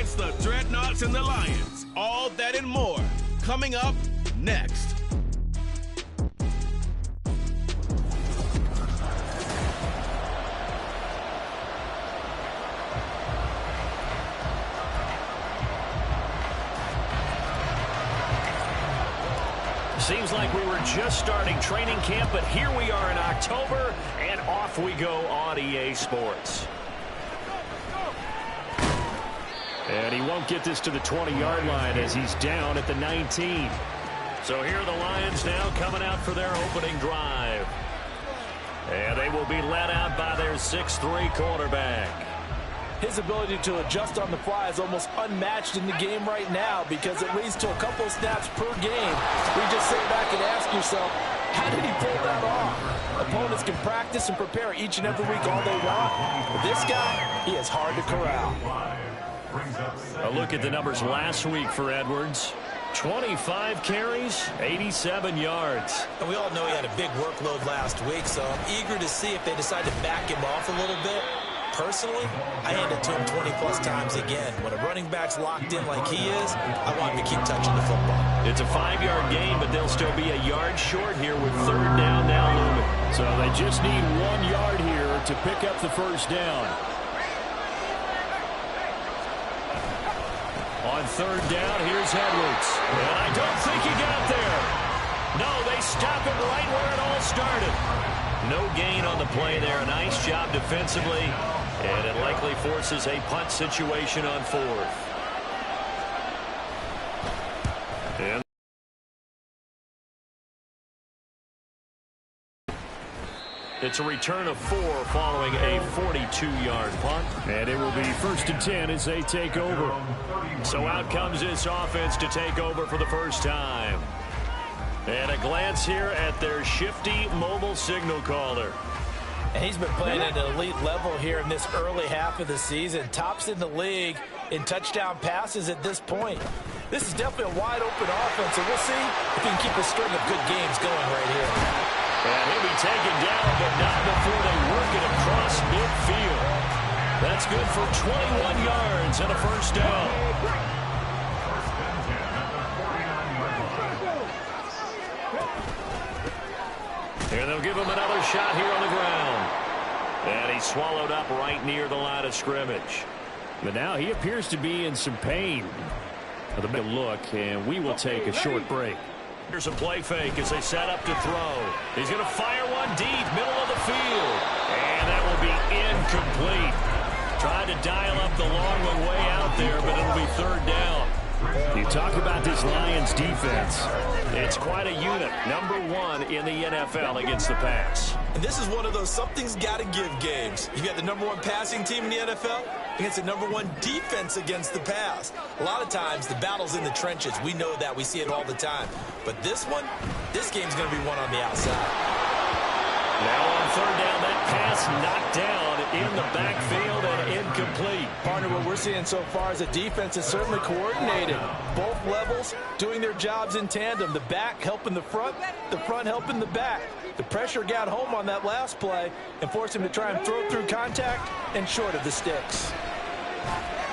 It's the Dreadnoughts and the Lions. All that and more coming up next. Seems like we were just starting training camp, but here we are in October, and off we go on EA Sports. And he won't get this to the 20-yard line as he's down at the 19. So here are the Lions now coming out for their opening drive. And they will be led out by their 6'3" quarterback. His ability to adjust on the fly is almost unmatched in the game right now because it leads to a couple of snaps per game. We just sit back and ask yourself, how did he pull that off? Opponents can practice and prepare each and every week all they want. But this guy, he is hard to corral. A look at the numbers last week for Edwards. 25 carries, 87 yards. And we all know he had a big workload last week, so I'm eager to see if they decide to back him off a little bit. Personally, I hand it to him 20-plus times again. When a running back's locked in like he is, I want him to keep touching the football. It's a 5-yard gain, but they'll still be a yard short here with third down now looming. So they just need 1 yard here to pick up the first down. On third down, here's Edwards. And I don't think he got there. No, they stop him right where it all started. No gain on the play there. A nice job defensively. And it likely forces a punt situation on fourth. And it's a return of 4 following a 42-yard punt. And it will be 1st and 10 as they take over. So out comes this offense to take over for the first time. And a glance here at their shifty mobile signal caller. And he's been playing at an elite level here in this early half of the season. Tops in the league in touchdown passes at this point. This is definitely a wide-open offense, and we'll see if he can keep a string of good games going right here. And he'll be taken down, but not before they work it across midfield. That's good for 21 yards and a first down. And they'll give him another shot here on the ground. And he's swallowed up right near the line of scrimmage. But now he appears to be in some pain. With a look, and we will take a short break. Here's a play fake as they set up to throw. He's going to fire one deep, middle of the field. And that will be incomplete. Tried to dial up the long one way out there, but it'll be third down. You talk about this Lions defense. It's quite a unit. #1 in the NFL against the pass. And this is one of those something's got to give games. You got the #1 passing team in the NFL against the #1 defense against the pass. A lot of times the battle's in the trenches. We know that. We see it all the time. But this game's going to be won on the outside. Now on third down, that pass knocked down in the backfield and incomplete. Partner, what we're seeing so far is a defense is certainly coordinated. Both levels doing their jobs in tandem. The back helping the front helping the back. The pressure got home on that last play and forced him to try and throw through contact and short of the sticks.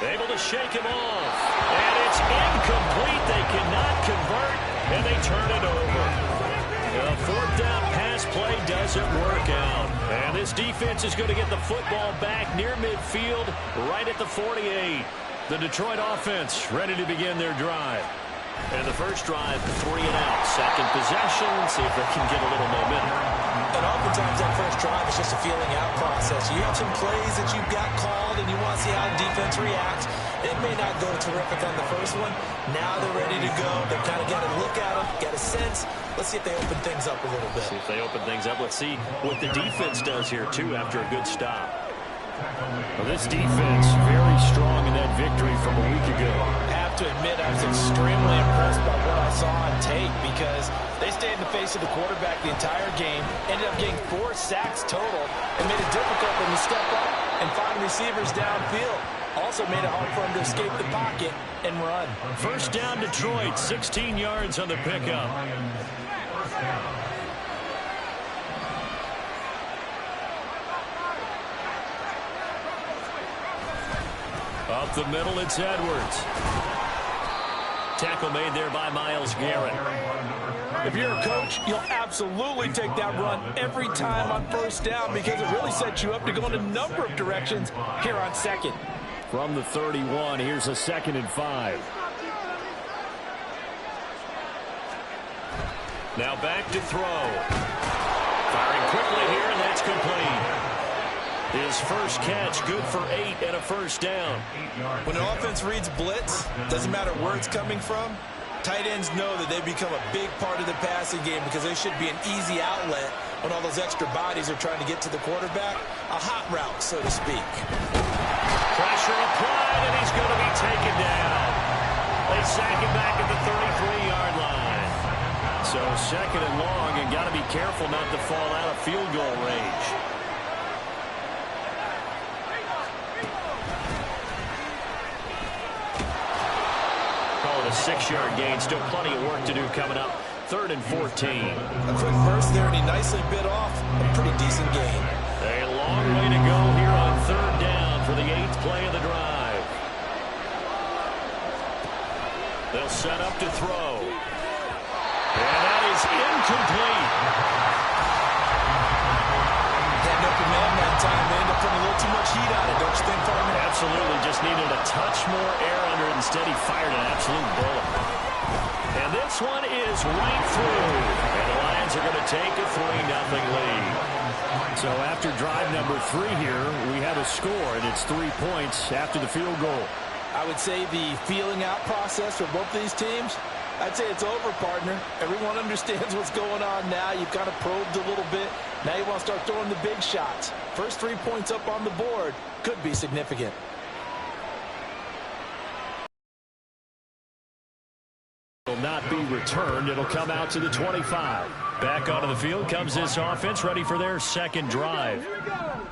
Able to shake him off. And it's incomplete. They cannot convert, and they turn it over. The fourth down pass play doesn't work out. And this defense is going to get the football back near midfield, right at the 48. The Detroit offense ready to begin their drive. And the first drive, 3 and out. Second possession, see if they can get a little momentum. And oftentimes that first drive is just a feeling out process. You have some plays that you've got called and you want to see how the defense reacts. It may not go terrific on the first one. Now they're ready to go. They've kind of got to look at them, get a sense. Let's see if they open things up a little bit. See if they open things up. Let's see what the defense does here, too, after a good stop. Well, this defense very strong in that victory from a week ago. I have to admit I was extremely impressed by what I saw on tape because they stayed in the face of the quarterback the entire game, ended up getting 4 sacks total, and made it difficult for them to step up and find receivers downfield. Also made it hard for him to escape the pocket and run. First down Detroit, 16 yards on the pickup. Up the middle, it's Edwards. Tackle made there by Myles Garrett. If you're a coach, you'll absolutely take that run every time on first down because it really sets you up to go in a number of directions here on second. From the 31, here's a 2nd and 5. Now back to throw. Firing quickly here, and that's complete. His first catch, good for 8 and a first down. When an offense reads blitz, doesn't matter where it's coming from, tight ends know that they become a big part of the passing game because they should be an easy outlet when all those extra bodies are trying to get to the quarterback. A hot route, so to speak. Pressure applied, and he's going to be taken down. They sack him back at the 33-yard line. So 2nd and long, and got to be careful not to fall out of field goal range. A 6-yard gain. Still plenty of work to do coming up. 3rd and 14. A quick burst there, and he nicely bit off a pretty decent gain. A long way to go here on 3rd down for the 8th play of the drive. They'll set up to throw. And that is incomplete. Had no command that time. They end up putting a little too much heat on it, don't you think, partner? Absolutely. Just needed a touch more air under it. Instead, he fired an absolute bullet. And this one is right through. And the Lions are going to take a 3-0 lead. So after drive number 3 here, we have a score, and it's 3 points after the field goal. I would say the feeling out process for both these teams, I'd say it's over, partner. Everyone understands what's going on now. You've kind of probed a little bit. Now you want to start throwing the big shots. First 3 points up on the board could be significant. Will not be returned. It'll come out to the 25. Back onto the field comes this offense, ready for their 2nd drive.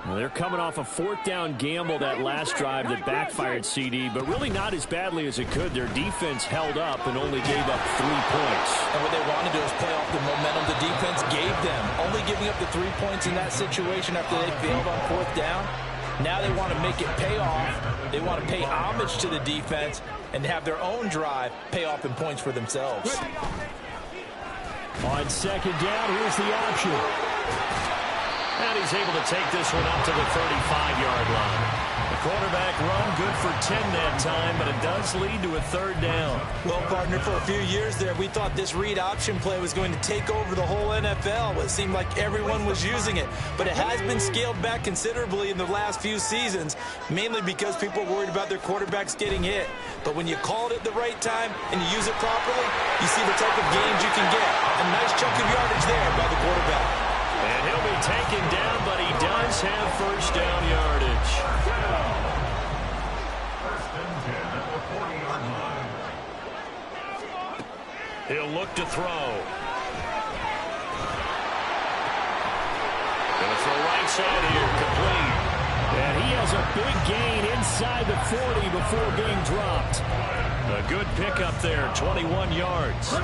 Well, they're coming off a 4th down gamble that last drive that backfired CD, but really not as badly as it could. Their defense held up and only gave up 3 points. And what they want to do is play off the momentum the defense gave them. Only giving up the 3 points in that situation after they failed on 4th down. Now they want to make it pay off. They want to pay homage to the defense and have their own drive pay off in points for themselves. On 2nd down, here's the option. And he's able to take this one up to the 35-yard line. The quarterback run good for 10 that time, but it does lead to a 3rd down. Well, partner, for a few years there, we thought this read option play was going to take over the whole NFL. It seemed like everyone was using it, but it has been scaled back considerably in the last few seasons, mainly because people are worried about their quarterbacks getting hit. But when you call it at the right time and you use it properly, you see the type of gains you can get. A nice chunk of yardage there by the quarterback. And he'll be taken down, but he does have 1st down yardage. He'll look to throw. Gonna throw right side here, complete. And he has a big gain inside the 40 before being dropped. A good pickup there, 21 yards.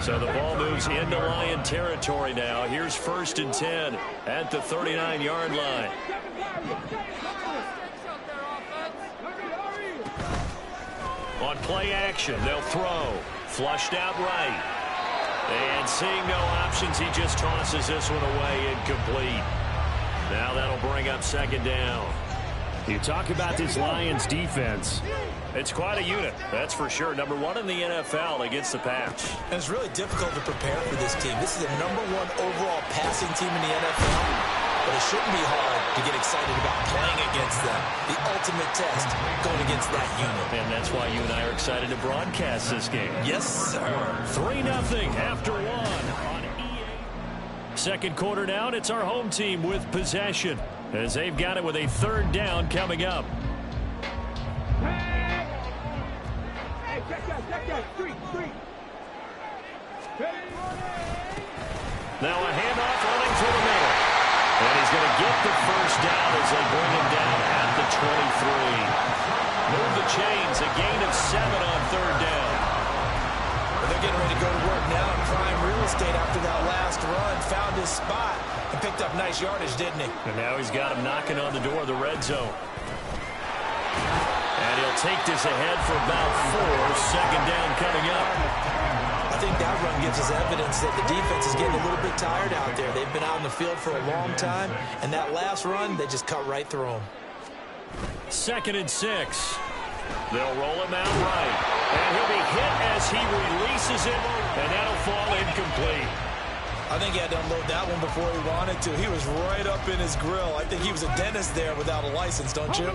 So the ball moves into Lion territory now. Here's 1st and 10 at the 39-yard line. On play action, they'll throw. Flushed out right. And seeing no options, he just tosses this one away, incomplete. Now that'll bring up 2nd down. You talk about this Lions defense. It's quite a unit, that's for sure. Number 1 in the NFL against the pass. And it's really difficult to prepare for this team. This is the number 1 overall passing team in the NFL. But it shouldn't be hard to get excited about playing against them. The ultimate test going against that unit. And that's why you and I are excited to broadcast this game. Yes, sir. 3-0 after 1 on EA. 2nd quarter down, it's our home team with possession, as they've got it with a 3rd down coming up. Now a handoff running through the middle. And he's going to get the 1st down as they bring him down at the 23. Move the chains, a gain of 7 on 3rd down. Well, they're getting ready to go to work now in prime real estate after that last run. Found his spot and picked up nice yardage, didn't he? And now he's got him knocking on the door of the red zone. And And he'll take this ahead for about 4. Second down coming up. I think that run gives us evidence that the defense is getting a little bit tired out there. They've been out in the field for a long time, and that last run, they just cut right through them. 2nd and 6. They'll roll him out right. And he'll be hit as he releases it, and that'll fall incomplete. I think he had to unload that one before he wanted to. He was right up in his grill. I think he was a dentist there without a license, don't you?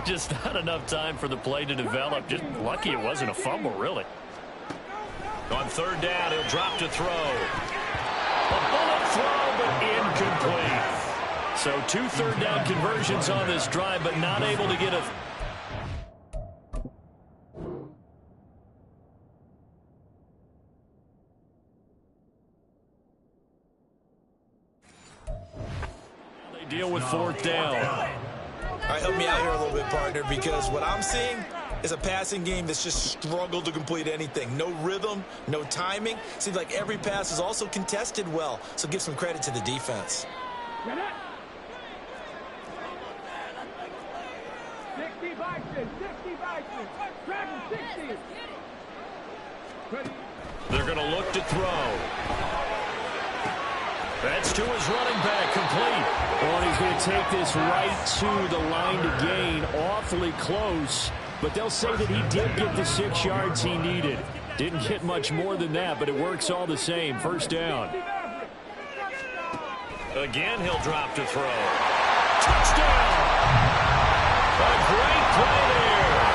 Just not enough time for the play to develop. Just lucky it wasn't a fumble, really. On 3rd down, he'll drop to throw. A bullet throw, but incomplete. So 2 third-down conversions on this drive, but not able to get a... They deal with 4th down. All right, help me out here a little bit, partner, because what I'm seeing is a passing game that's just struggled to complete anything. No rhythm, no timing. Seems like every pass is also contested well, so give some credit to the defense. 60. They're going to look to throw. That's to his running back, complete. Well, and he's going to take this right to the line to gain, awfully close. But they'll say that he did get the 6 yards he needed. Didn't get much more than that, but it works all the same. 1st down. Again, he'll drop to throw. Touchdown! A great play there.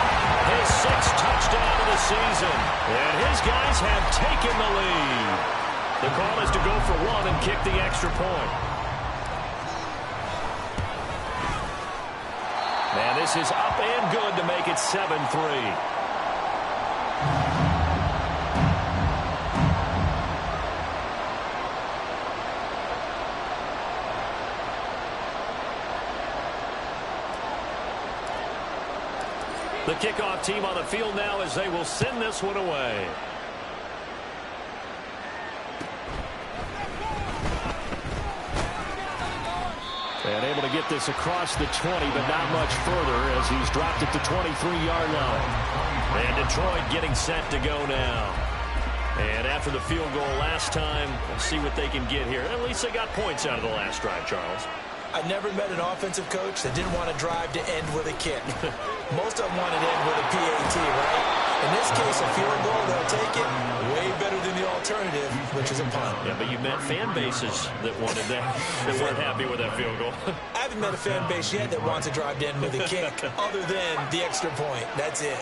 His 6th touchdown of the season. And his guys have taken the lead. The call is to go for 1 and kick the extra point. And this is up and good to make it 7-3. The kickoff team on the field now as they will send this one away. And able to get this across the 20, but not much further as he's dropped it to 23-yard line. And Detroit getting set to go now. And after the field goal last time, we'll see what they can get here. At least they got points out of the last drive, Charles. I never met an offensive coach that didn't want to drive to end with a kick. Most of them want to end with a PAT, right? In this case, a field goal, they'll take it. Way better than the alternative, which is a punt. Yeah, but you met fan bases that wanted that, that weren't happy with that field goal. I haven't met a fan base yet that wants to drive to end with a kick, other than the extra point. That's it.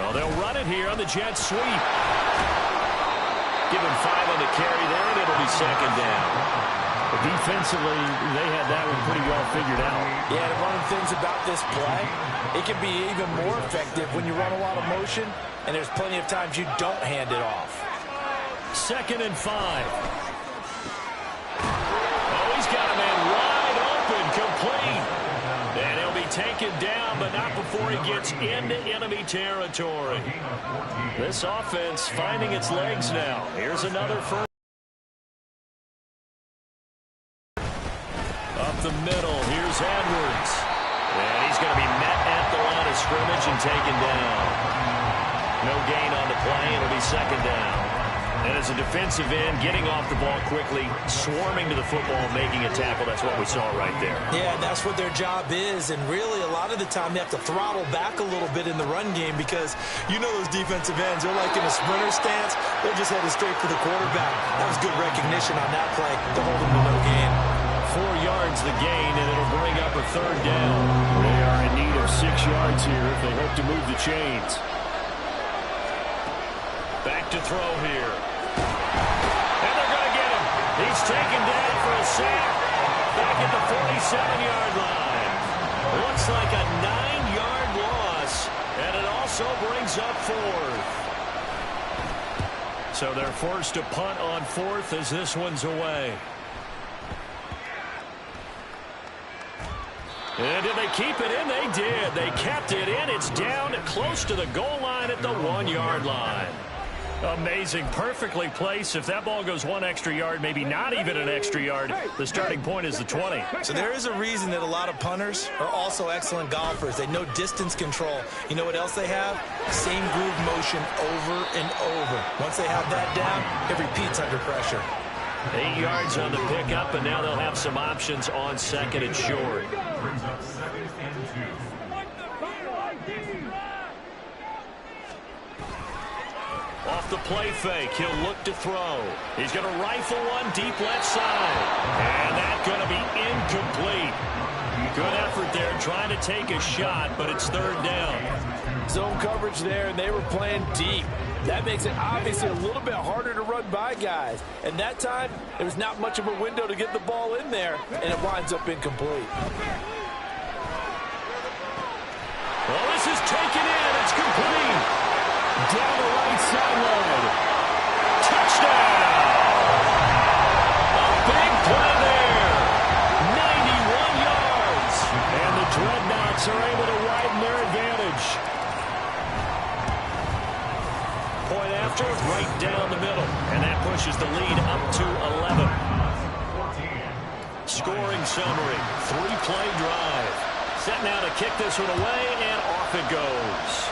Well, they'll run it here on the jet sweep. Give him 5 on the carry there, and it'll be 2nd down. But defensively, they had that one pretty well figured out. Yeah, and one of the things about this play, it can be even more effective when you run a lot of motion, and there's plenty of times you don't hand it off. 2nd and 5. Oh, he's got a man wide open, complete. And he'll be taken down, but not before he gets into enemy territory. This offense finding its legs now. Here's another first. Up the middle, here's Edwards. And he's going to be met at the line of scrimmage and taken down. No gain on the play, and it'll be 2nd down. And as a defensive end, getting off the ball quickly, swarming to the football, making a tackle, that's what we saw right there. Yeah, that's what their job is, and really a lot of the time they have to throttle back a little bit in the run game because you know those defensive ends, they're like in a sprinter stance, they're just headed straight for the quarterback. That was good recognition on that play to hold them to no gain. 4 yards the gain, and it'll bring up a 3rd down. They are in need of 6 yards here if they hope to move the chains. Back to throw here. And they're going to get him. He's taken down for a sack. Back at the 47-yard line. Looks like a 9-yard loss, and it also brings up 4th. So they're forced to punt on 4th as this one's away. And did they keep it in? They did. They kept it in. It's down close to the goal line at the 1-yard line. Amazing. Perfectly placed. If that ball goes 1 extra yard, maybe not even an extra yard, the starting point is the 20. So there is a reason that a lot of punters are also excellent golfers. They know distance control. You know what else they have? Same groove motion over and over. Once they have that down, it repeats under pressure. 8 yards on the pickup, and now they'll have some options on second and short. Off the play fake, he'll look to throw. He's going to rifle one deep left side. And that's going to be incomplete. Good effort there trying to take a shot, but it's third down. Zone coverage there, and they were playing deep. That makes it obviously a little bit harder to run by guys. And that time, there was not much of a window to get the ball in there, and it winds up incomplete. Well, this is taken in. It's complete. Down the right sideline. Touchdown! A big play there. 91 yards. And the Dreadnoughts are able to widen their advantage. Point after, right down the middle. And that pushes the lead up to 11. Scoring summary. 3-play drive. Set now to kick this one away, and off it goes.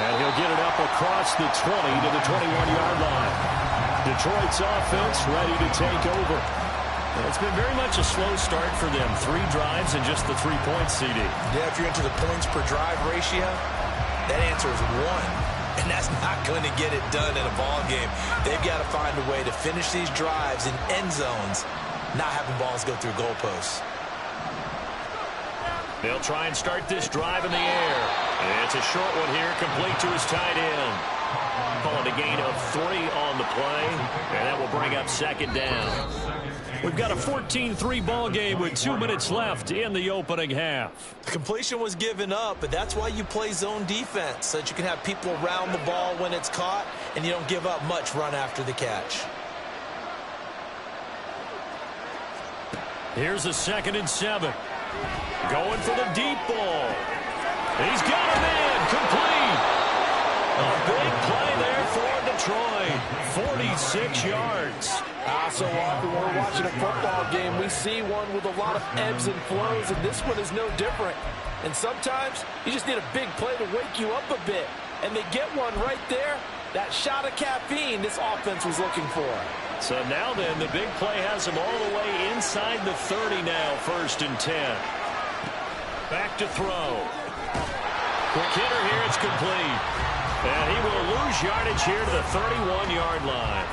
And he'll get it up across the 20 to the 21-yard line. Detroit's offense ready to take over. And it's been very much a slow start for them. 3 drives and just the 3 points, CD. Yeah, if you're into the points per drive ratio, that answer is 1. And that's not going to get it done in a ball game. They've got to find a way to finish these drives in end zones, not having balls go through goalposts. They'll try and start this drive in the air. It's a short one here, complete to his tight end. Call it a gain of 3 on the play, and that will bring up second down. We've got a 14-3 ball game with 2 minutes left in the opening half. The completion was given up, but that's why you play zone defense, so that you can have people around the ball when it's caught, and you don't give up much run after the catch. Here's a 2nd and 7. Going for the deep ball. He's got him in. Complete. A big play there for Detroit. 46 yards. So often when we're watching a football game, we see one with a lot of ebbs and flows, and this one is no different. And sometimes you just need a big play to wake you up a bit. And they get one right there. That shot of caffeine this offense was looking for. So now then, the big play has him all the way inside the 30 now, 1st and 10. Back to throw. Quick hitter here, it's complete. And he will lose yardage here to the 31-yard line.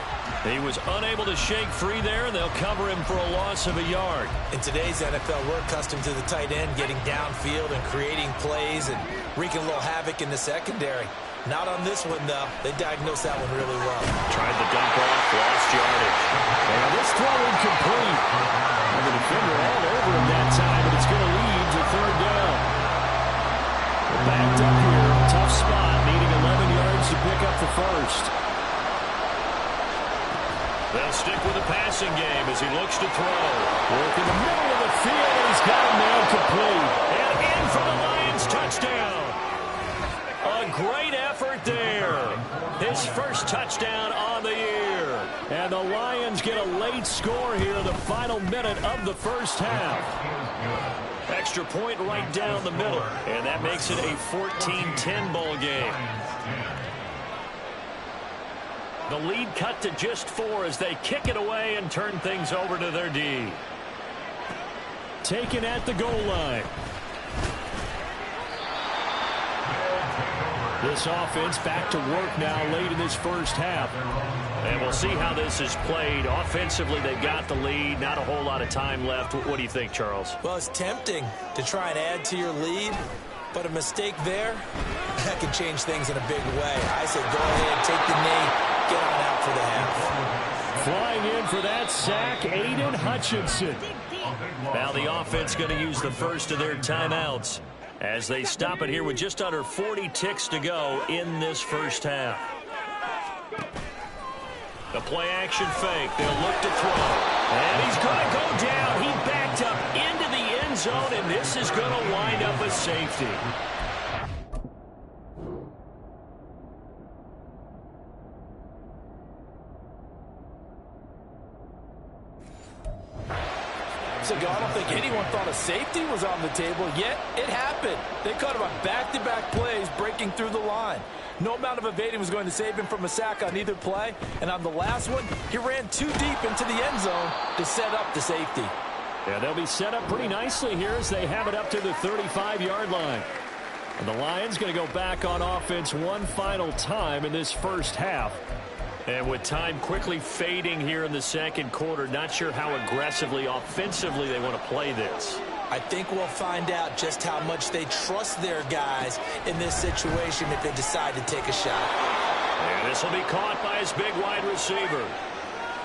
He was unable to shake free there, and they'll cover him for a loss of a yard. In today's NFL, we're accustomed to the tight end getting downfield and creating plays and wreaking a little havoc in the secondary. Not on this one, though. They diagnosed that one really well. Tried the dump off, lost yardage. And this throw incomplete. And the defender all over him that time, but it's going to lead to 3rd down. We're backed up here. Tough spot, needing 11 yards to pick up the first. They'll stick with the passing game as he looks to throw. Work in the middle of the field, and he's got him now complete. And in for the Lions, touchdown. A great effort there. His first touchdown on the year. And the Lions get a late score here in the final minute of the first half. Extra point right down the middle. And that makes it a 14-10 ball game. The lead cut to just 4 as they kick it away and turn things over to their D. Taken at the goal line. This offense back to work now late in this first half. And we'll see how this is played. Offensively, they've got the lead. Not a whole lot of time left. What do you think, Charles? Well, it's tempting to try and add to your lead, but a mistake there, that can change things in a big way. I say go ahead, take the knee, get on out for the half. Flying in for that sack, Aiden Hutchinson. Now the offense going to use the first of their timeouts as they stop it here with just under 40 ticks to go in this first half. The play action fake. They'll look to throw. And he's going to go down. He backed up into the end zone, and this is going to wind up a safety. So I don't think anyone thought a safety was on the table, yet it happened. They caught him on back-to-back plays breaking through the line. No amount of evading was going to save him from a sack on either play, and on the last one, he ran too deep into the end zone to set up the safety. Yeah, they'll be set up pretty nicely here as they have it up to the 35-yard line. And the Lions going to go back on offense one final time in this first half. And with time quickly fading here in the second quarter, not sure how aggressively, offensively they want to play this. I think we'll find out just how much they trust their guys in this situation if they decide to take a shot. And this will be caught by his big wide receiver.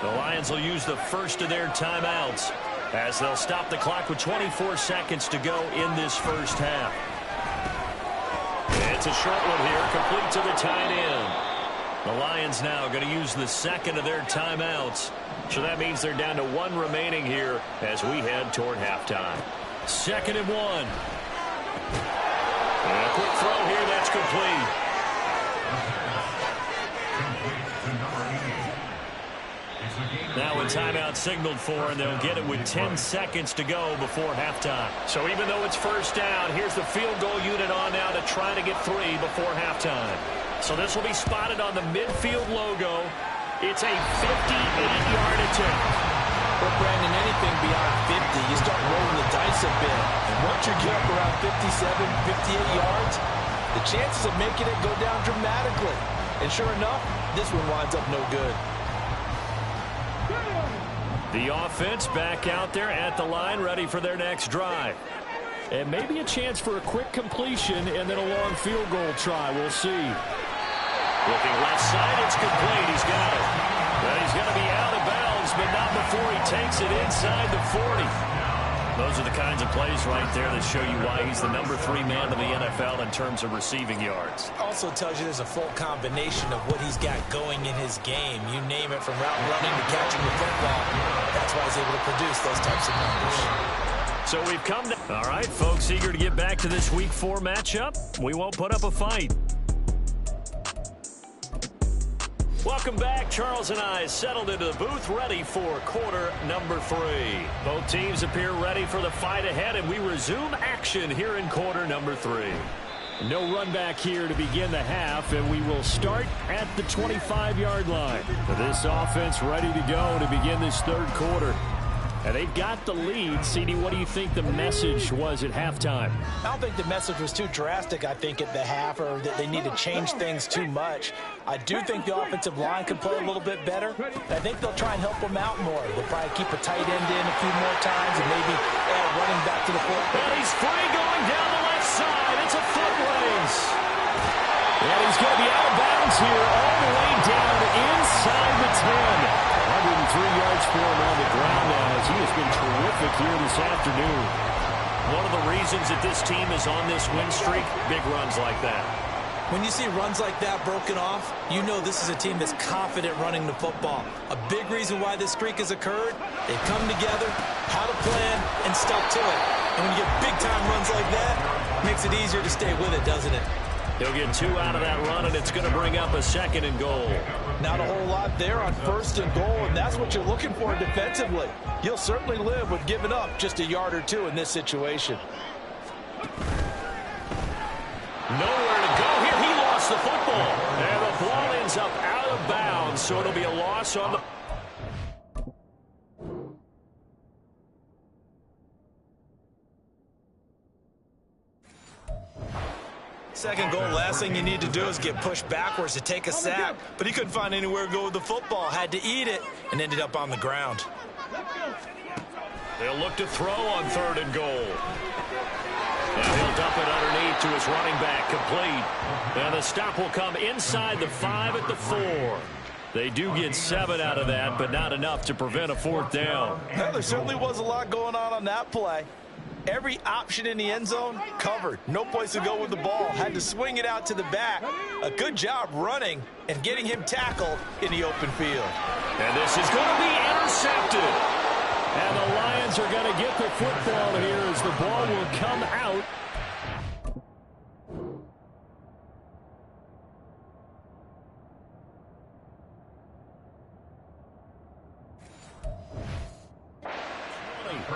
The Lions will use the first of their timeouts as they'll stop the clock with 24 seconds to go in this first half. It's a short one here, complete to the tight end. The Lions now going to use the second of their timeouts. So that means they're down to one remaining here as we head toward halftime. 2nd and 1. And a quick throw here, that's complete. Now a timeout signaled for, and they'll get it with 10 seconds to go before halftime. So even though it's first down, here's the field goal unit on now to try to get 3 before halftime. So this will be spotted on the midfield logo. It's a 58-yard attempt. But, Brandon, anything beyond 50, you start rolling the dice a bit. And once you get up around 57, 58 yards, the chances of making it go down dramatically. And sure enough, this one winds up no good. The offense back out there at the line, ready for their next drive. And maybe a chance for a quick completion and then a long field goal try. We'll see. Looking left side, it's complete. He's got it. Well, he's going to be out of bounds, but not before he takes it inside the 40. Those are the kinds of plays right there that show you why he's the number 3 man in the NFL in terms of receiving yards. Also tells you there's a full combination of what he's got going in his game. You name it, from route running to catching the football. That's why he's able to produce those types of numbers. So we've come to... All right, folks, eager to get back to this Week 4 matchup. We won't put up a fight. Welcome back. Charles and I settled into the booth, ready for quarter number 3. Both teams appear ready for the fight ahead, and we resume action here in quarter number 3. No run back here to begin the half, and we will start at the 25-yard line. This offense ready to go to begin this third quarter. And they've got the lead. CD, what do you think the message was at halftime? I don't think the message was too drastic, I think, at the half, or that they need to change things too much. I do think the offensive line can play a little bit better. I think they'll try and help them out more. They'll probably keep a tight end in a few more times and maybe add a running back to the foot. And he's free going down the left side. It's a foot race. And he's going to be out of bounds here all the way down inside the 10. 103 yards for him on the ground now, as he has been terrific here this afternoon. One of the reasons that this team is on this win streak, big runs like that. When you see runs like that broken off, you know this is a team that's confident running the football. A big reason why this streak has occurred, they've come together, had a plan, and stuck to it. And when you get big-time runs like that, it makes it easier to stay with it, doesn't it? He'll get 2 out of that run, and it's going to bring up a 2nd and goal. Not a whole lot there on 1st and goal, and that's what you're looking for defensively. You'll certainly live with giving up just a yard or 2 in this situation. Nowhere to go here. He lost the football. And the ball ends up out of bounds, so it'll be a loss on the... Second goal, last thing you need to do is get pushed backwards to take a sack. But he couldn't find anywhere to go with the football. Had to eat it and ended up on the ground. They'll look to throw on 3rd and goal. And he'll dump it underneath to his running back, complete. And the stop will come inside the 5 at the 4. They do get 7 out of that, but not enough to prevent a 4th down. Well, there certainly was a lot going on that play. Every option in the end zone covered. No place to go with the ball. Had to swing it out to the back. A good job running and getting him tackled in the open field. And this is going to be intercepted. And the Lions are going to get the football here as the ball will come out.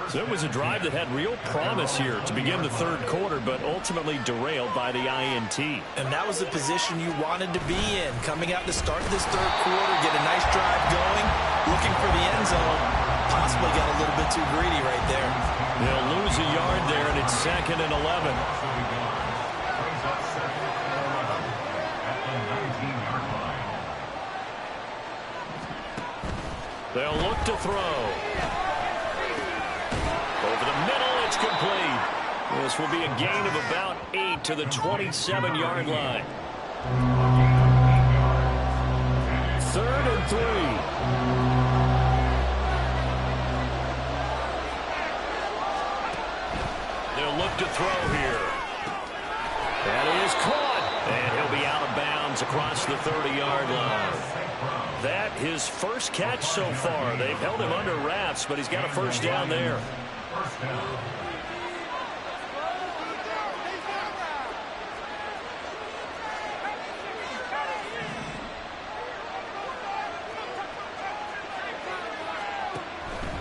So it was a drive that had real promise here to begin the third quarter, but ultimately derailed by the INT. And that was the position you wanted to be in. Coming out to start this third quarter, get a nice drive going, looking for the end zone. Possibly got a little bit too greedy right there. They'll lose a yard there, and it's 2nd and 11. They'll look to throw. Over the middle, it's complete. This will be a gain of about 8 to the 27-yard line. 3rd and 3. They'll look to throw here. That is caught. And he'll be out of bounds across the 30-yard line. That his first catch so far. They've held him under wraps, but he's got a first down there.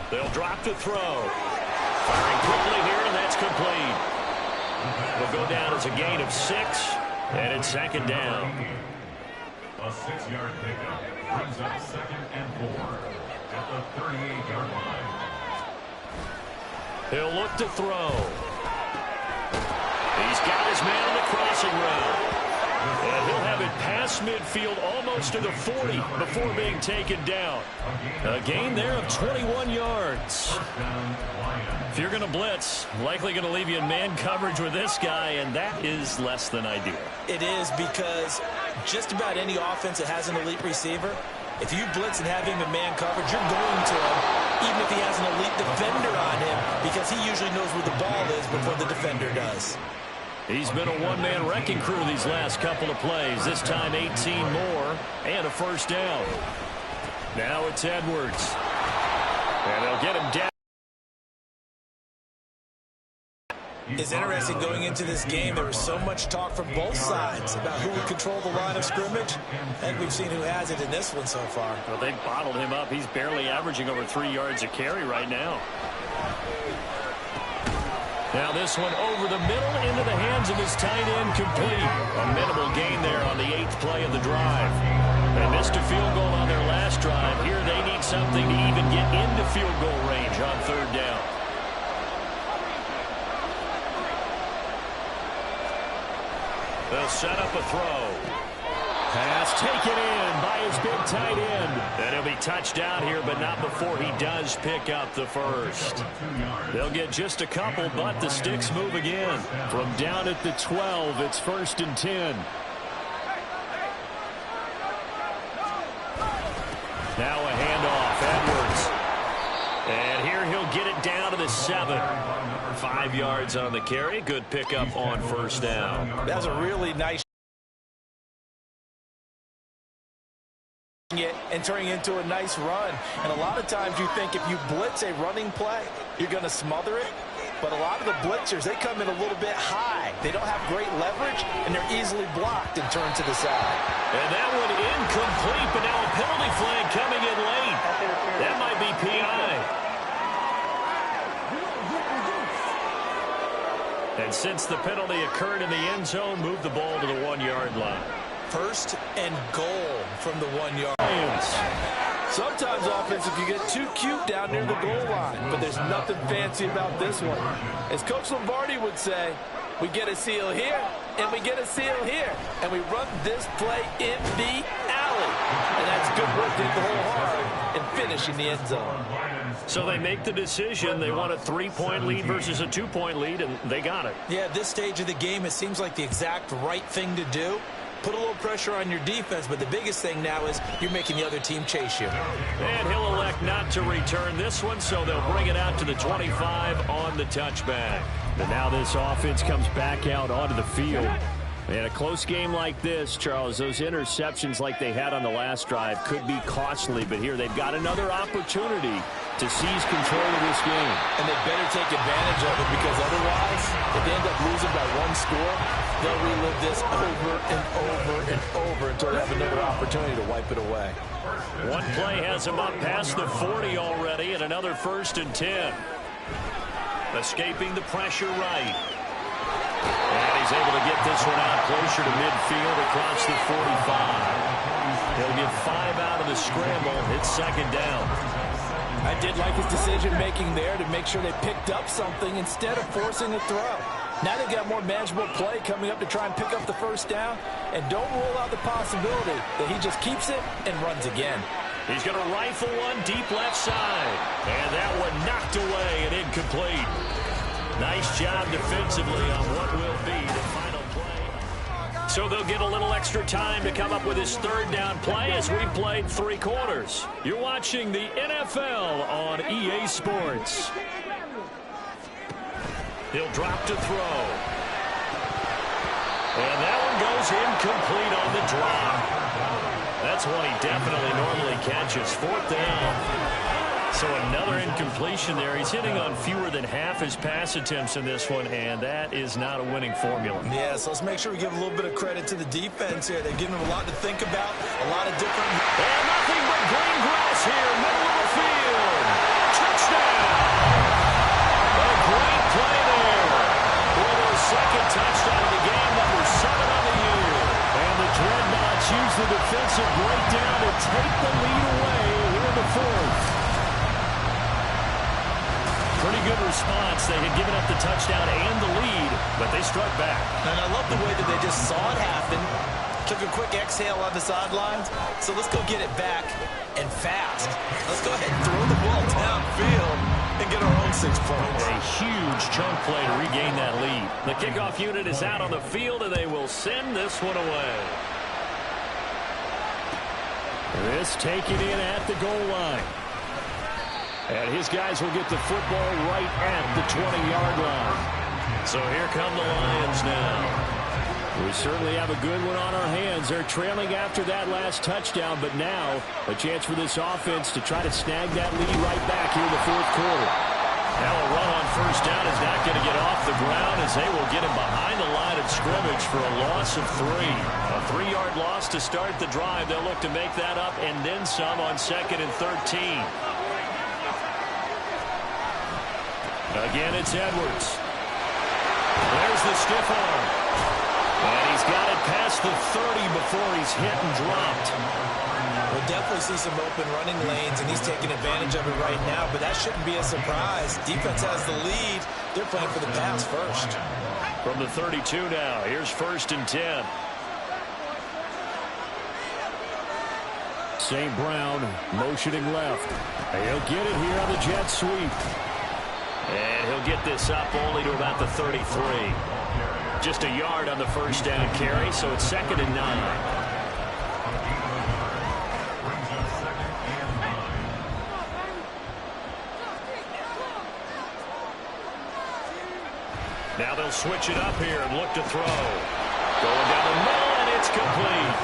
They'll drop to throw. Firing quickly here, and that's complete. Will go down as a gain of 6, and it's 2nd down. A 6-yard pickup brings up 2nd and 4 at the 38-yard line. He'll look to throw. He's got his man on the crossing route. And he'll have it past midfield almost to the 40 before being taken down. A gain there of 21 yards. If you're going to blitz, likely going to leave you in man coverage with this guy, and that is less than ideal. It is, because just about any offense that has an elite receiver, if you blitz and have him in man coverage, you're going to him, even if he has an elite defender on him, because he usually knows where the ball is before the defender does. He's been a one-man wrecking crew these last couple of plays. This time 18 more and a first down. Now it's Edwards. And they'll get him down. It's interesting going into this game. There was so much talk from both sides about who would control the line of scrimmage, and we've seen who has it in this one so far. Well, they've bottled him up. He's barely averaging over 3 yards a carry right now. Now this one over the middle into the hands of his tight end, complete. A minimal gain there on the 8th play of the drive. They missed a field goal on their last drive. Here they need something to even get into field goal range on 3rd down. They'll set up a throw. Pass taken in by his big tight end. And he'll be touched out here, but not before he does pick up the first. They'll get just a couple, but the sticks move again. From down at the 12, it's 1st and 10. Now a handoff, Edwards. And here he'll get it down to the 7. 5 yards on the carry. Good pickup on first down. That's a really nice and turning into a nice run. And a lot of times you think if you blitz a running play, you're going to smother it. But a lot of the blitzers, they come in a little bit high. They don't have great leverage, and they're easily blocked and turned to the side. And that one incomplete, but now a penalty flag coming in late. That might be PI. And since the penalty occurred in the end zone, move the ball to the 1-yard line. 1st and goal from the 1-yard line. Sometimes offense, if you get too cute down near the goal line, but there's nothing fancy about this one. As Coach Lombardi would say, we get a seal here, and we get a seal here, and we run this play in the alley. And that's good work to hit the hole hard and finish in the end zone. So they make the decision. They want a 3-point lead versus a 2-point lead, and they got it. Yeah, at this stage of the game, it seems like the exact right thing to do. Put a little pressure on your defense, but the biggest thing now is you're making the other team chase you. And he'll elect not to return this one, so they'll bring it out to the 25 on the touchback. And now this offense comes back out onto the field. In a close game like this, Charles, those interceptions like they had on the last drive could be costly, but here they've got another opportunity to seize control of this game. And they better take advantage of it, because otherwise, if they end up losing by one score, they'll relive this over and over and over until they have another opportunity to wipe it away. One play has him up past the 40 already, and another 1st and 10. Escaping the pressure right. And he's able to get this one out closer to midfield across the 45. He'll get 5 out of the scramble. It's 2nd down. I did like his decision-making there to make sure they picked up something instead of forcing a throw. Now they've got more manageable play coming up to try and pick up the 1st down, and don't rule out the possibility that he just keeps it and runs again. He's going to rifle one deep left side. And that one knocked away and incomplete. Nice job defensively on what will be the final play. So they'll get a little extra time to come up with his 3rd down play as we played 3 quarters. You're watching the NFL on EA Sports. He'll drop to throw. And that one goes incomplete on the drop. That's one he definitely normally catches. 4th down. So another incompletion there. He's hitting on fewer than half his pass attempts in this one, and that is not a winning formula. Yeah, so let's make sure we give a little bit of credit to the defense here. They're giving them a lot to think about, a lot of different... And nothing but green grass here, middle of the field. Touchdown! A great play there. For their 2nd touchdown of the game, number 7 on the year. And the Dreadnoughts use the defensive breakdown to take the lead away here in the 4th. Pretty good response. They had given up the touchdown and the lead, but they struck back. And I love the way that they just saw it happen, took a quick exhale on the sidelines. So let's go get it back, and fast. Let's go ahead and throw the ball downfield and get our own 6 points. A huge chunk play to regain that lead. The kickoff unit is out on the field, and they will send this one away. This taken in at the goal line. And his guys will get the football right at the 20-yard line. So here come the Lions now. We certainly have a good one on our hands. They're trailing after that last touchdown, but now a chance for this offense to try to snag that lead right back here in the 4th quarter. Now a run on 1st down is not going to get off the ground as they will get him behind the line of scrimmage for a loss of 3. A 3-yard loss to start the drive. They'll look to make that up and then some on 2nd and 13. Again, it's Edwards. There's the stiff arm. And he's got it past the 30 before he's hit and dropped. We'll definitely see some open running lanes, and he's taking advantage of it right now, but that shouldn't be a surprise. Defense has the lead. They're playing for the pass first. From the 32 now, here's 1st and 10. St. Brown motioning left. He'll get it here on the jet sweep. And he'll get this up only to about the 33. Just a yard on the 1st down carry, so it's 2nd and 9. Now they'll switch it up here and look to throw. Going down the middle, and it's complete.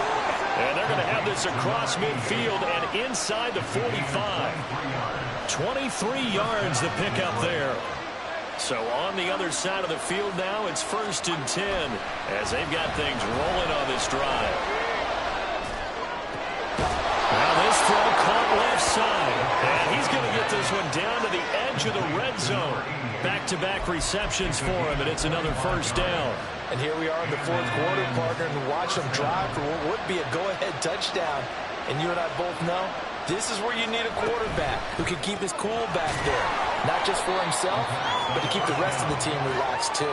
And they're going to have this across midfield and inside the 45. 23 yards to pick up there. So on the other side of the field now, it's 1st and 10 as they've got things rolling on this drive. Now this throw caught left side. And he's going to get this one down to the edge of the red zone. Back-to-back receptions for him, and it's another 1st down. And here we are in the 4th quarter, partner, and watch him drive for what would be a go-ahead touchdown. And you and I both know this is where you need a quarterback who can keep his cool back there. Not just for himself, but to keep the rest of the team relaxed too.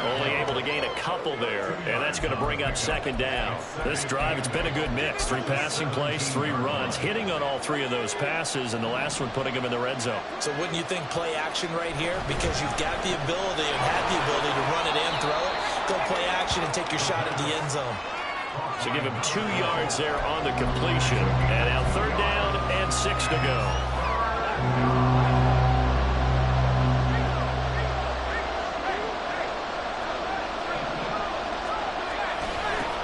Only able to gain a couple there, and that's going to bring up 2nd down. This drive, it's been a good mix. 3 passing plays, 3 runs, hitting on all 3 of those passes, and the last one putting him in the red zone. So wouldn't you think play action right here? Because you've got the ability and had the ability to run it in, throw it, go play action, and take your shot at the end zone. So give him 2 yards there on the completion. And now 3rd down and 6 to go.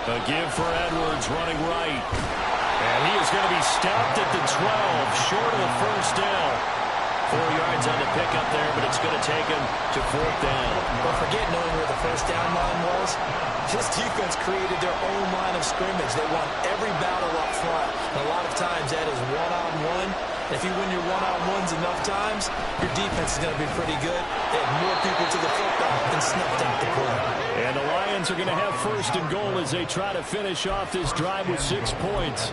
A give for Edwards running right. And he is going to be stopped at the 12, short of the 1st down. 4 yards on the pickup there, but it's going to take him to 4th down. But forget knowing where the first down line was. This defense created their own line of scrimmage. They won every battle up front. And a lot of times that is one-on-one. If you win your one-on-ones enough times, your defense is going to be pretty good. They had more people to the football and snuffed out the play. And the Lions are going to have 1st and goal as they try to finish off this drive with 6 points.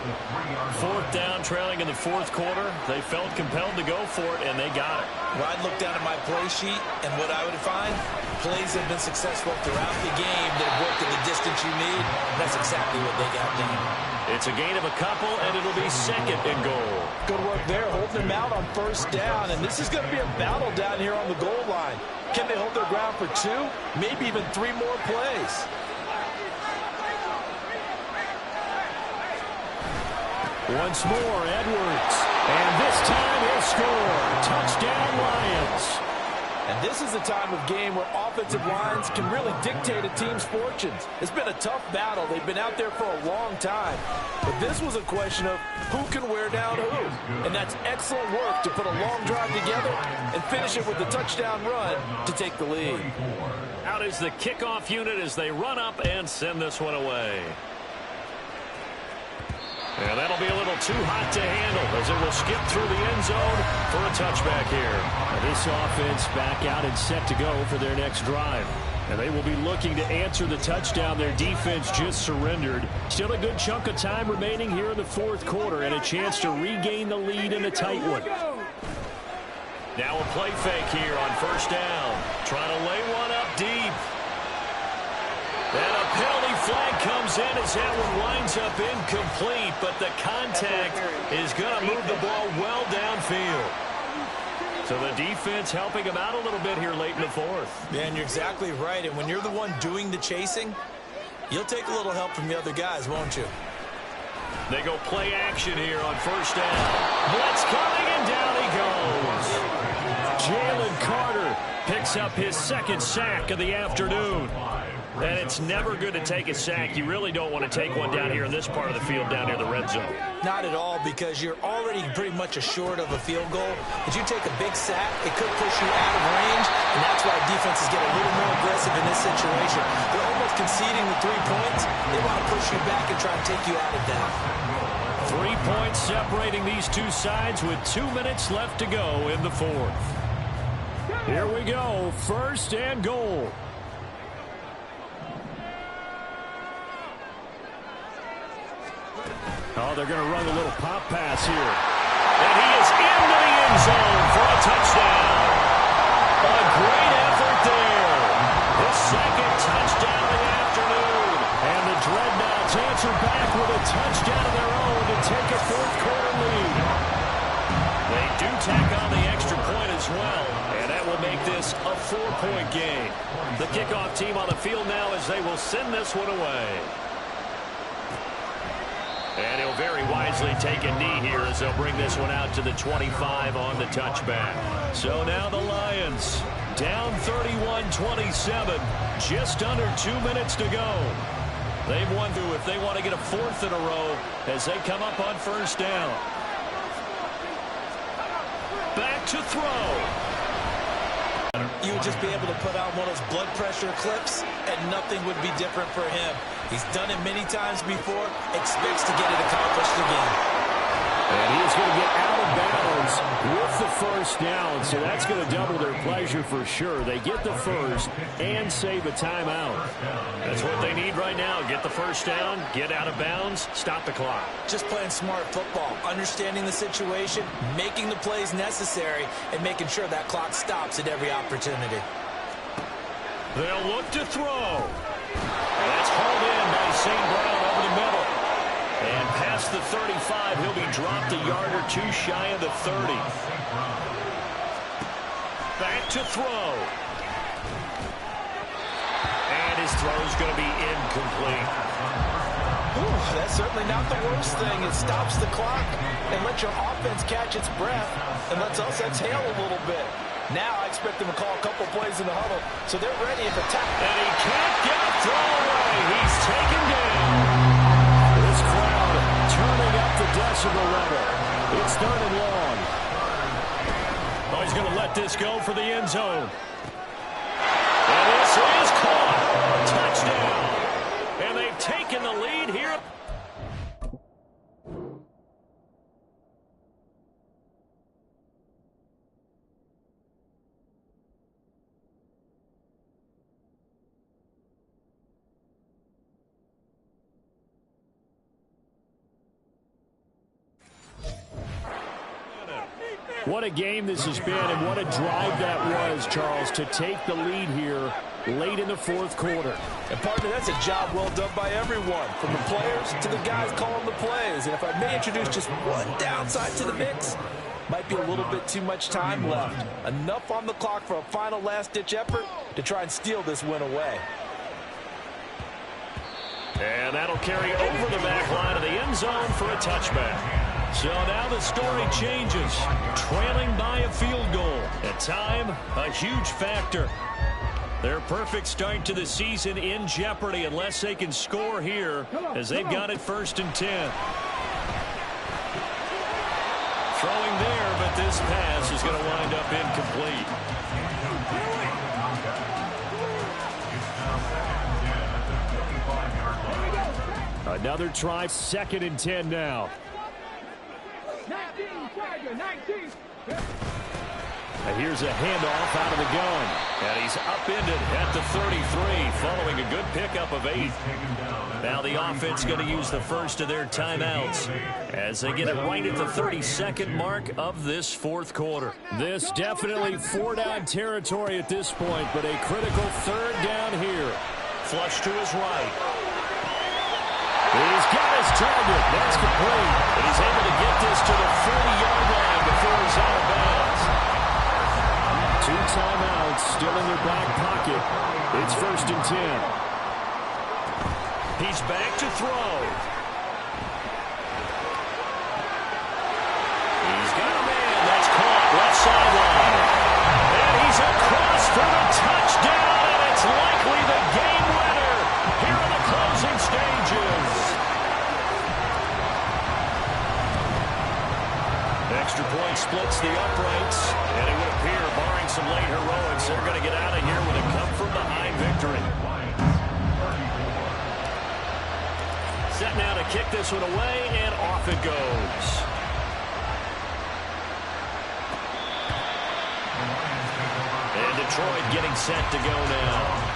4th down, trailing in the 4th quarter. They felt compelled to go for it, and they got it. Well, I'd look down at my play sheet, and what I would find, plays have been successful throughout the game that have worked at the distance you need. That's exactly what they got done. It's a gain of a couple, and it'll be 2nd and goal. Good work there, holding them out on 1st down. And this is going to be a battle down here on the goal line. Can they hold their ground for 2, maybe even 3 more plays? Once more, Edwards. And this time he'll score. Touchdown, Lions. And this is the time of game where offensive lines can really dictate a team's fortunes. It's been a tough battle. They've been out there for a long time. But this was a question of who can wear down who. And that's excellent work to put a long drive together and finish it with a touchdown run to take the lead. Out is the kickoff unit as they run up and send this one away. And that'll be a little too hot to handle as it will skip through the end zone for a touchback here. Now this offense back out and set to go for their next drive. And they will be looking to answer the touchdown their defense just surrendered. Still a good chunk of time remaining here in the 4th quarter and a chance to regain the lead in a tight one. Now a play fake here on 1st down. Trying to lay one up deep. And a penalty flag comes in as that one winds up incomplete, but the contact is going to move the ball well downfield. So the defense helping him out a little bit here late in the 4th. Yeah, and you're exactly right. And when you're the one doing the chasing, you'll take a little help from the other guys, won't you? They go play action here on 1st down. Blitz coming, and down he goes. Jalen Carter picks up his 2nd sack of the afternoon. And it's never good to take a sack. You really don't want to take one down here in this part of the field down near the red zone. Not at all, because you're already pretty much assured of a field goal. If you take a big sack, it could push you out of range, and that's why defenses get a little more aggressive in this situation. They're almost conceding the 3 points. They want to push you back and try and take you out of that. 3 points separating these two sides with 2 minutes left to go in the 4th. Here we go, 1st and goal. Oh, they're going to run a little pop pass here. And he is into the end zone for a touchdown. A great effort there. His 2nd touchdown of the afternoon. And the Dreadnoughts answer back with a touchdown of their own to take a 4th quarter lead. They do tack on the extra point as well. And that will make this a 4-point game. The kickoff team on the field now as they will send this one away. And he'll very wisely take a knee here as they'll bring this one out to the 25 on the touchback. So now the Lions down 31-27, just under 2 minutes to go. They've won through if they want to get a 4th in a row as they come up on 1st down. Back to throw. You would just be able to put out one of those blood pressure clips, and nothing would be different for him. He's done it many times before, expects to get it accomplished again. And he is going to get out of bounds with the 1st down, so that's going to double their pleasure for sure. They get the 1st and save a timeout. That's what they need right now. Get the 1st down, get out of bounds, stop the clock. Just playing smart football, understanding the situation, making the plays necessary, and making sure that clock stops at every opportunity. They'll look to throw. And that's hauled in by St. Brown over the middle. And past the 35, he'll be dropped a yard or 2 shy of the 30. Back to throw. And his throw's going to be incomplete. Ooh, that's certainly not the worst thing. It stops the clock and lets your offense catch its breath and lets us exhale a little bit. Now I expect them to call a couple plays in the huddle, so they're ready if attack. And he can't get a throw away. He's taken down. This crowd turning up the decibel level. It's 3rd and long. Oh, he's going to let this go for the end zone. And this is caught. Touchdown. And they've taken the lead here. What a game this has been, and what a drive that was, Charles, to take the lead here late in the fourth quarter. And partner, that's a job well done by everyone, from the players to the guys calling the plays. And if I may introduce just one downside to the mix, might be a little bit too much time left. Enough on the clock for a final last-ditch effort to try and steal this win away. And that'll carry over the back line of the end zone for a touchback. So now the story changes. Trailing by a field goal. At time, a huge factor. Their perfect start to the season in jeopardy unless they can score here as they've got it 1st and 10. Throwing there, but this pass is going to wind up incomplete. Another try, 2nd and 10 now. And here's a handoff out of the gun. And he's upended at the 33 following a good pickup of 8. Now the offense going to use the first of their timeouts as they get it right at the 32nd mark of this fourth quarter. This definitely 4-down territory at this point, but a critical 3rd down here. Flush to his right. He's got his target. That's complete. And he's able to get this to the 40-yard line before he's out of bounds. 2 timeouts still in their back pocket. It's 1st and 10. He's back to throw. He's got a man. That's caught. Left sideline. And he's across for the touchdown. And it's likely the game winner here in the closing stages. Extra point splits the uprights, and it would appear, barring some late heroics, they're going to get out of here with a come-from-behind victory. Set now to kick this one away, and off it goes. And Detroit getting set to go now.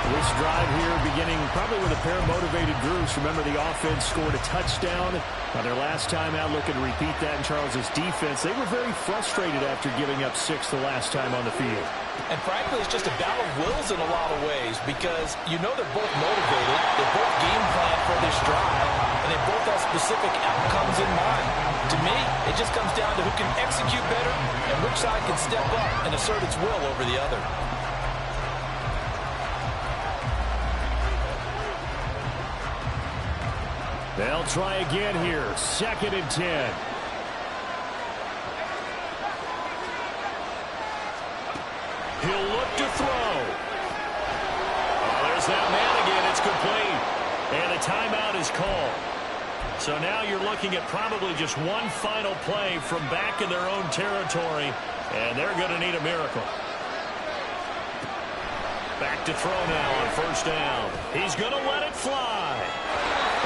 This drive here beginning probably with a pair of motivated groups. Remember, the offense scored a touchdown on their last time out. Looking to repeat that in Charles's defense. They were very frustrated after giving up 6 the last time on the field. And frankly, it's just a battle of wills in a lot of ways because you know they're both motivated. They both game plan for this drive, and they both have specific outcomes in mind. To me, it just comes down to who can execute better and which side can step up and assert its will over the other. They'll try again here. 2nd and 10. He'll look to throw. Oh, there's that man again. It's complete. And a timeout is called. So now you're looking at probably just one final play from back in their own territory, and they're going to need a miracle. Back to throw now on 1st down. He's going to let it fly.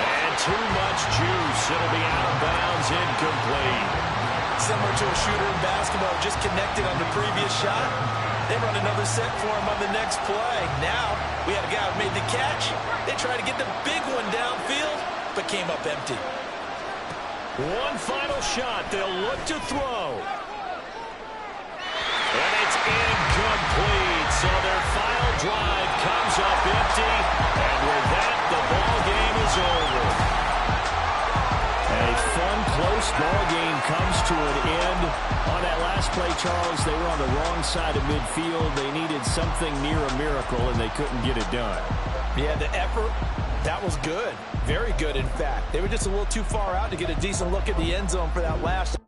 And too much juice. It'll be out of bounds, incomplete. Similar to a shooter in basketball, just connected on the previous shot. They run another set for him on the next play. Now, we had a guy who made the catch. They tried to get the big one downfield, but came up empty. One final shot. They'll look to throw. And it's incomplete. So their final drive comes up empty. And with that, the ball game is over. A fun, close ball game comes to an end. On that last play, Charles, they were on the wrong side of midfield. They needed something near a miracle, and they couldn't get it done. Yeah, the effort, that was good. Very good, in fact. They were just a little too far out to get a decent look at the end zone for that last.